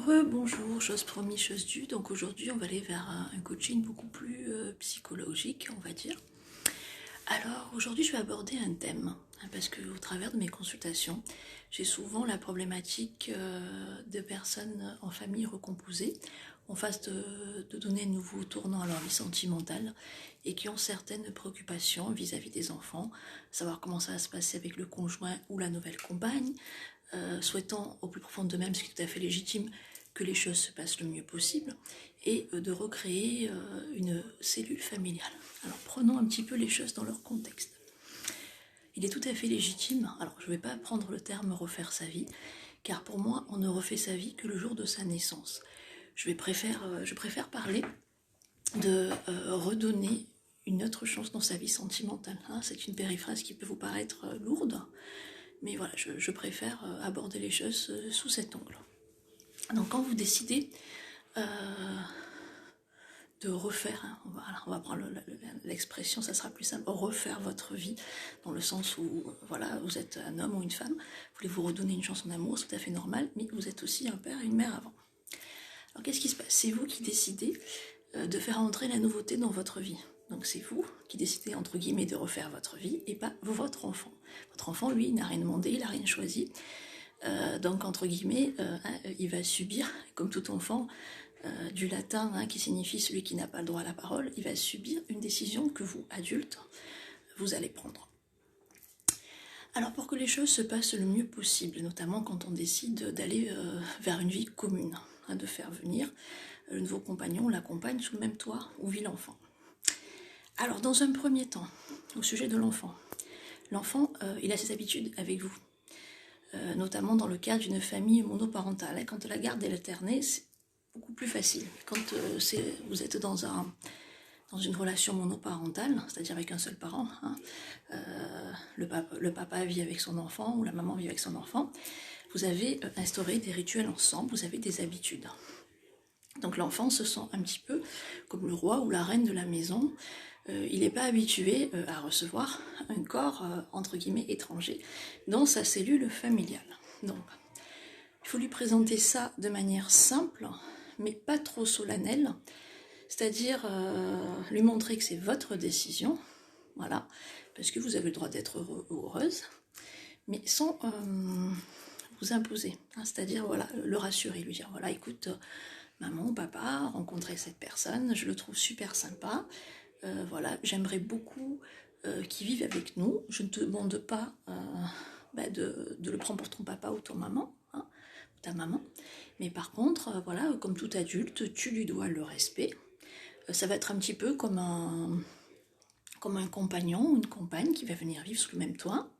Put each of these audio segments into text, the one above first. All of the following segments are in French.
Bonjour, chose promis, chose due. Donc aujourd'hui, on va aller vers un coaching beaucoup plus psychologique, on va dire. Alors aujourd'hui, je vais aborder un thème, parce que au travers de mes consultations, j'ai souvent la problématique de personnes en famille recomposée, en phase de donner un nouveau tournant à leur vie sentimentale et qui ont certaines préoccupations vis-à-vis des enfants, savoir comment ça va se passer avec le conjoint ou la nouvelle compagne, souhaitant au plus profond d'eux-mêmes, ce qui est tout à fait légitime, que les choses se passent le mieux possible, et de recréer une cellule familiale. Alors prenons un petit peu les choses dans leur contexte. Il est tout à fait légitime, alors je ne vais pas prendre le terme refaire sa vie, car pour moi on ne refait sa vie que le jour de sa naissance. Je préfère parler de redonner une autre chance dans sa vie sentimentale. C'est une périphrase qui peut vous paraître lourde, mais voilà, je préfère aborder les choses sous cet angle. Donc quand vous décidez de refaire, on va prendre l'expression, ça sera plus simple, refaire votre vie, dans le sens où voilà, vous êtes un homme ou une femme, vous voulez vous redonner une chance en amour, c'est tout à fait normal, mais vous êtes aussi un père et une mère avant. Alors qu'est-ce qui se passe? C'est vous qui décidez de faire entrer la nouveauté dans votre vie. Donc c'est vous qui décidez, entre guillemets, de refaire votre vie et pas votre enfant. Votre enfant, lui, il n'a rien demandé, il n'a rien choisi. Donc, entre guillemets, il va subir, comme tout enfant, du latin qui signifie celui qui n'a pas le droit à la parole, il va subir une décision que vous, adultes, vous allez prendre. Alors, pour que les choses se passent le mieux possible, notamment quand on décide d'aller vers une vie commune, de faire venir le nouveau compagnon ou la compagne sous le même toit où vit l'enfant. Alors, dans un premier temps, au sujet de l'enfant, il a ses habitudes avec vous. Notamment dans le cas d'une famille monoparentale. Quand la garde est alternée, c'est beaucoup plus facile. Quand vous êtes dans une relation monoparentale, c'est-à-dire avec un seul parent, le papa vit avec son enfant ou la maman vit avec son enfant, vous avez instauré des rituels ensemble, vous avez des habitudes. Donc l'enfant se sent un petit peu comme le roi ou la reine de la maison. Il n'est pas habitué à recevoir un corps, entre guillemets, étranger dans sa cellule familiale. Donc, il faut lui présenter ça de manière simple, mais pas trop solennelle, c'est-à-dire lui montrer que c'est votre décision, voilà, parce que vous avez le droit d'être heureux ou heureuse, mais sans vous imposer, c'est-à-dire voilà, le rassurer, lui dire, voilà, écoute, maman, papa, rencontrer cette personne, je le trouve super sympa, voilà, j'aimerais beaucoup qu'ils vivent avec nous. Je ne te demande pas de le prendre pour ton papa ou ton maman, ou ta maman. Mais par contre, voilà, comme tout adulte, tu lui dois le respect. Ça va être un petit peu comme un compagnon ou une compagne qui va venir vivre sous le même toit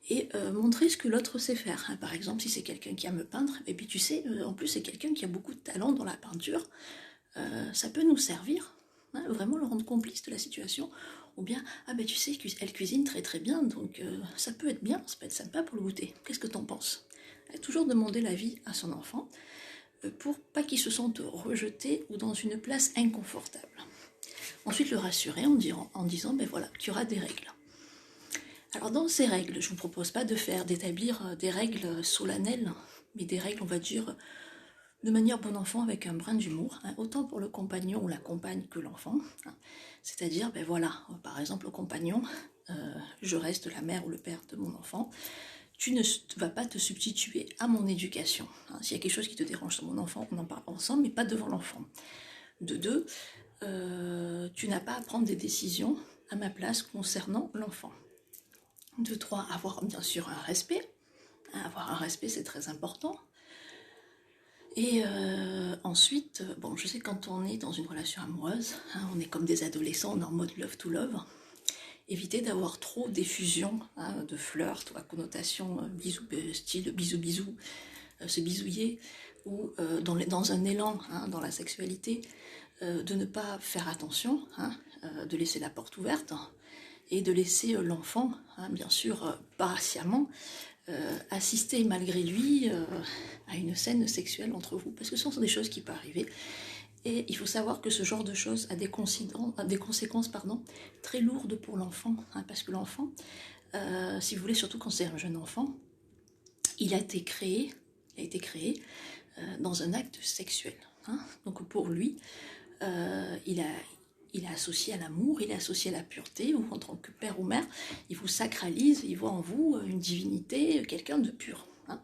et montrer ce que l'autre sait faire. Par exemple, si c'est quelqu'un qui aime peindre, et puis tu sais, en plus c'est quelqu'un qui a beaucoup de talent dans la peinture, ça peut nous servir. Vraiment le rendre complice de la situation, ou bien, tu sais, elle cuisine très très bien, donc ça peut être bien, ça peut être sympa pour le goûter. Qu'est-ce que t'en penses? Toujours demander l'avis à son enfant, pour pas qu'il se sente rejeté ou dans une place inconfortable. Ensuite le rassurer en disant, voilà, qu'il y aura des règles. Alors dans ces règles, je ne vous propose pas d'établir des règles solennelles, mais des règles, on va dire, de manière bon enfant avec un brin d'humour, autant pour le compagnon ou la compagne que l'enfant. C'est-à-dire, voilà, par exemple, le compagnon, je reste la mère ou le père de mon enfant, tu ne vas pas te substituer à mon éducation. S'il y a quelque chose qui te dérange sur mon enfant, on en parle ensemble, mais pas devant l'enfant. De deux, tu n'as pas à prendre des décisions à ma place concernant l'enfant. De trois, avoir bien sûr un respect. Avoir un respect, c'est très important. Et ensuite, je sais quand on est dans une relation amoureuse, on est comme des adolescents, on est en mode love to love. Évitez d'avoir trop d'effusion, de flirt ou à connotation style bisou, se bisouiller, ou dans un élan dans la sexualité, de ne pas faire attention, de laisser la porte ouverte, et de laisser l'enfant, bien sûr, patiemment, assister malgré lui à une scène sexuelle entre vous, parce que ce sont des choses qui peuvent arriver, et il faut savoir que ce genre de choses a des conséquences très lourdes pour l'enfant, parce que l'enfant, si vous voulez, surtout quand c'est un jeune enfant, il a été créé dans un acte sexuel. Hein. Donc pour lui, il est associé à l'amour, il est associé à la pureté, ou en tant que père ou mère, il vous sacralise, il voit en vous une divinité, quelqu'un de pur. Hein.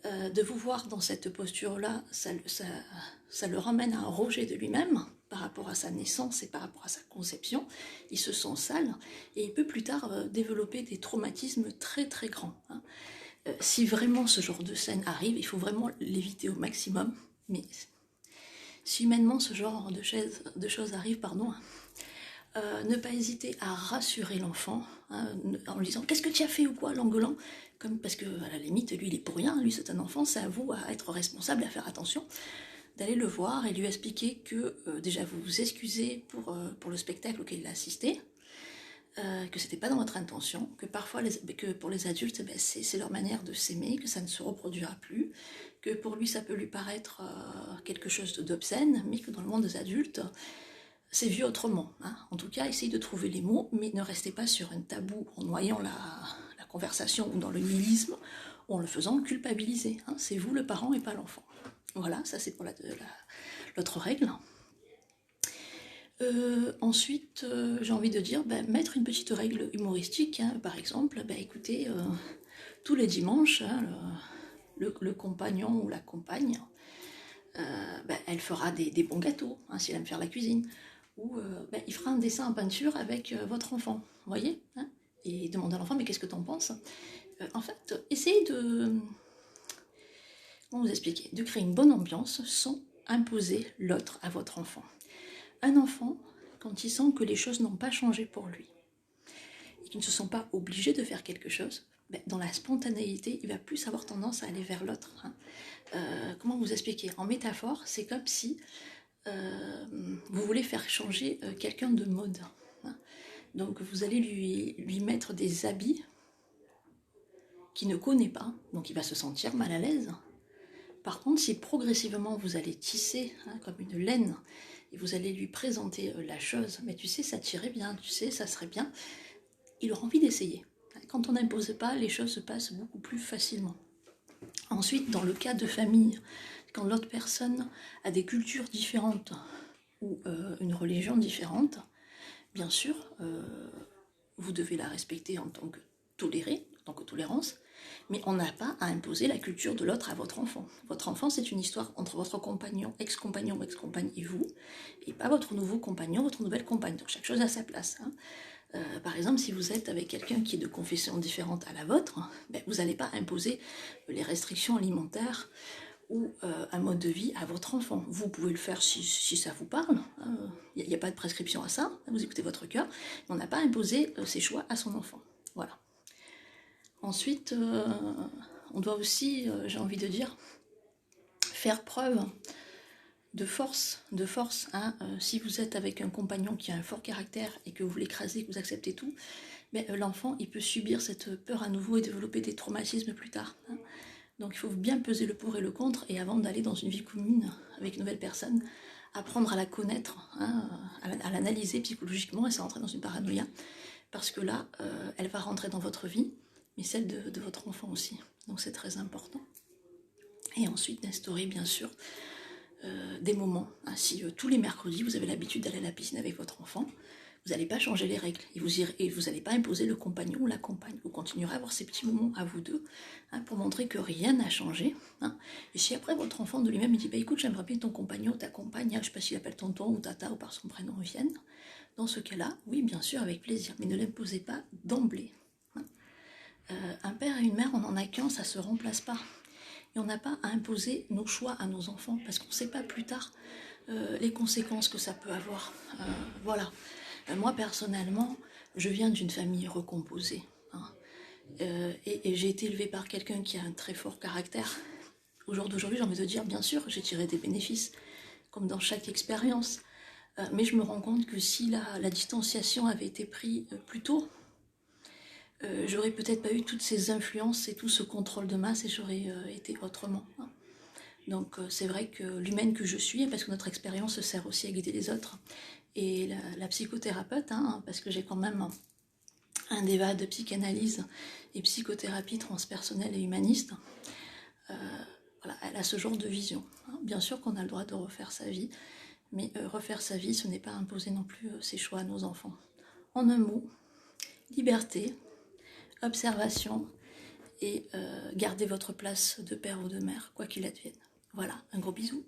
De vous voir dans cette posture-là, ça le ramène à un rejet de lui-même par rapport à sa naissance et par rapport à sa conception. Il se sent sale et il peut plus tard développer des traumatismes très très grands. Hein. Si vraiment ce genre de scène arrive, il faut vraiment l'éviter au maximum. Mais si humainement ce genre de choses arrive, ne pas hésiter à rassurer l'enfant en lui disant « Qu'est-ce que tu as fait ou quoi ?» l'engueulant, parce que à la limite, lui il est pour rien, lui c'est un enfant, c'est à vous à être responsable, à faire attention, d'aller le voir et lui expliquer que déjà vous vous excusez pour le spectacle auquel il a assisté, que c'était pas dans votre intention, que parfois que pour les adultes c'est leur manière de s'aimer, que ça ne se reproduira plus, que pour lui ça peut lui paraître quelque chose d'obscène, mais que dans le monde des adultes c'est vu autrement. Hein. En tout cas, essayez de trouver les mots, mais ne restez pas sur un tabou en noyant la conversation ou dans le nihilisme, ou en le faisant culpabiliser. Hein. C'est vous le parent et pas l'enfant. Voilà, ça c'est pour l'autre règle. Ensuite, j'ai envie de dire, mettre une petite règle humoristique, hein, par exemple, écoutez, tous les dimanches, hein, le compagnon ou la compagne, elle fera des bons gâteaux, hein, si elle aime faire la cuisine, ou il fera un dessin en peinture avec votre enfant, vous voyez, hein, et demandez à l'enfant, mais qu'est-ce que t'en penses? En fait, essayez comment vous expliquer, de créer une bonne ambiance sans imposer l'autre à votre enfant. Un enfant, quand il sent que les choses n'ont pas changé pour lui, et qu'il ne se sent pas obligé de faire quelque chose, dans la spontanéité, il va plus avoir tendance à aller vers l'autre. Hein. Comment vous expliquer? En métaphore, c'est comme si vous voulez faire changer quelqu'un de mode. Hein. Donc vous allez lui mettre des habits qu'il ne connaît pas, donc il va se sentir mal à l'aise. Par contre, si progressivement vous allez tisser comme une laine, et vous allez lui présenter la chose, mais tu sais, ça tirait bien, tu sais, ça serait bien, il aura envie d'essayer. Quand on n'impose pas, les choses se passent beaucoup plus facilement. Ensuite, dans le cas de famille, quand l'autre personne a des cultures différentes ou une religion différente, bien sûr, vous devez la respecter en tant que tolérée, en tant que tolérance, mais on n'a pas à imposer la culture de l'autre à votre enfant. Votre enfant, c'est une histoire entre votre compagnon, ex-compagnon ou ex-compagne et vous, et pas votre nouveau compagnon, votre nouvelle compagne. Donc chaque chose a sa place. Hein. Par exemple, si vous êtes avec quelqu'un qui est de confession différente à la vôtre, vous n'allez pas imposer les restrictions alimentaires ou un mode de vie à votre enfant. Vous pouvez le faire si ça vous parle, il n'y a pas de prescription à ça, vous écoutez votre cœur, mais on n'a pas imposé ses choix à son enfant. Voilà. Ensuite, on doit aussi, j'ai envie de dire, faire preuve de force. Hein. Si vous êtes avec un compagnon qui a un fort caractère et que vous l'écrasez, que vous acceptez tout, l'enfant il peut subir cette peur à nouveau et développer des traumatismes plus tard. Hein. Donc il faut bien peser le pour et le contre, et avant d'aller dans une vie commune avec une nouvelle personne, apprendre à la connaître, hein, à l'analyser psychologiquement et sans rentrer dans une paranoïa, parce que là, elle va rentrer dans votre vie, mais celle de votre enfant aussi. Donc c'est très important. Et ensuite d'instaurer bien sûr des moments. Hein, si tous les mercredis vous avez l'habitude d'aller à la piscine avec votre enfant, vous n'allez pas changer les règles et vous n'allez pas imposer le compagnon ou la compagne. Vous continuerez à avoir ces petits moments à vous deux, hein, pour montrer que rien n'a changé. Hein. Et si après votre enfant de lui-même il dit écoute, j'aimerais bien que ton compagnon ou ta compagne, je ne sais pas s'il appelle tonton ou tata ou par son prénom, vienne, dans ce cas-là, oui bien sûr avec plaisir, mais ne l'imposez pas d'emblée. Hein. Un père et une mère, on n'en a qu'un, ça ne se remplace pas. Et on n'a pas à imposer nos choix à nos enfants, parce qu'on ne sait pas plus tard les conséquences que ça peut avoir. Voilà. Moi, personnellement, je viens d'une famille recomposée. Hein, et j'ai été élevée par quelqu'un qui a un très fort caractère. Au jour d'aujourd'hui, j'ai envie de dire, bien sûr, j'ai tiré des bénéfices, comme dans chaque expérience. Mais je me rends compte que si la distanciation avait été prise plus tôt, j'aurais peut-être pas eu toutes ces influences et tout ce contrôle de masse et j'aurais été autrement. Hein. Donc c'est vrai que l'humaine que je suis, parce que notre expérience sert aussi à guider les autres, et la psychothérapeute, hein, parce que j'ai quand même un DEVA de psychanalyse et psychothérapie transpersonnelle et humaniste, voilà, elle a ce genre de vision. Hein. Bien sûr qu'on a le droit de refaire sa vie, mais refaire sa vie, ce n'est pas imposer non plus ses choix à nos enfants. En un mot, liberté, observation et gardez votre place de père ou de mère, quoi qu'il advienne. Voilà, un gros bisou.